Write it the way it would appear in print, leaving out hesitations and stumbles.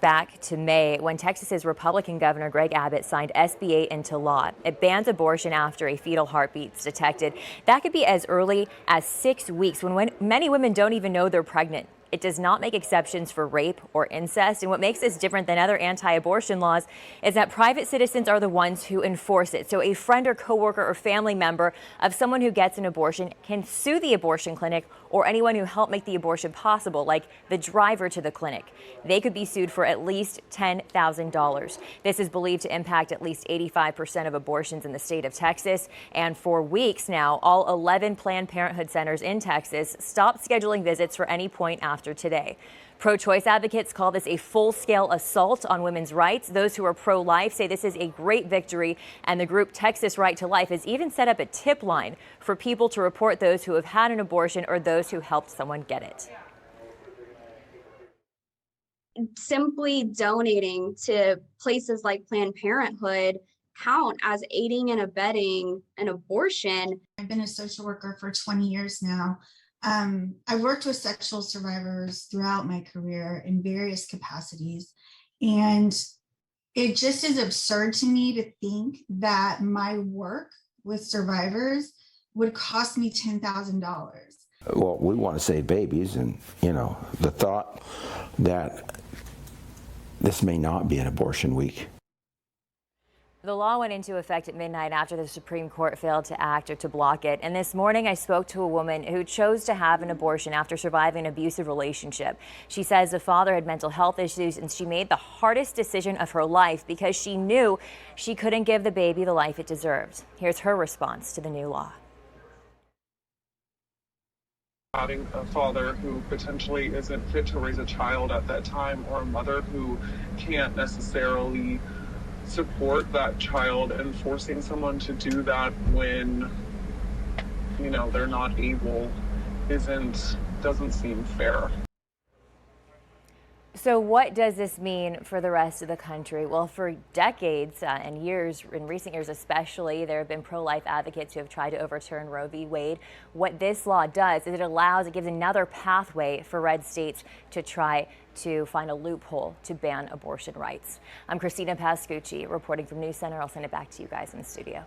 Back to May, when Texas's Republican Governor Greg Abbott signed SB 8 into law. It bans abortion after a fetal heartbeat is detected. That could be as early as 6 weeks, when many women don't even know they're pregnant. It does not make exceptions for rape or incest. And what makes this different than other anti-abortion laws is that private citizens are the ones who enforce it. So a friend or coworker or family member of someone who gets an abortion can sue the abortion clinic or anyone who helped make the abortion possible, like the driver to the clinic. They could be sued for at least $10,000. This is believed to impact at least 85% of abortions in the state of Texas. And for weeks now, all 11 Planned Parenthood centers in Texas stopped scheduling visits for any point after today. Pro-choice advocates call this a full-scale assault on women's rights. Those who are pro-life say this is a great victory, and the group Texas Right to Life has even set up a tip line for people to report those who have had an abortion or those who helped someone get it. Simply donating to places like Planned Parenthood count as aiding and abetting an abortion. I've been a social worker for 20 years now. I've worked with sexual survivors throughout my career in various capacities, and it just is absurd to me to think that my work with survivors would cost me $10,000. Well, we want to save babies, and the thought that this may not be an abortion week. The law went into effect at midnight after the Supreme Court failed to act or to block it. And this morning, I spoke to a woman who chose to have an abortion after surviving an abusive relationship. She says the father had mental health issues, and she made the hardest decision of her life because she knew she couldn't give the baby the life it deserved. Here's her response to the new law. Having a father who potentially isn't fit to raise a child at that time, or a mother who can't necessarily support that child, and forcing someone to do that when they're not able doesn't seem fair. So what does this mean for the rest of the country? Well, for decades and years, in recent years especially, there have been pro-life advocates who have tried to overturn Roe v. Wade. What this law does is it gives another pathway for red states to try to find a loophole to ban abortion rights. I'm Christina Pascucci reporting from News Center. I'll send it back to you guys in the studio.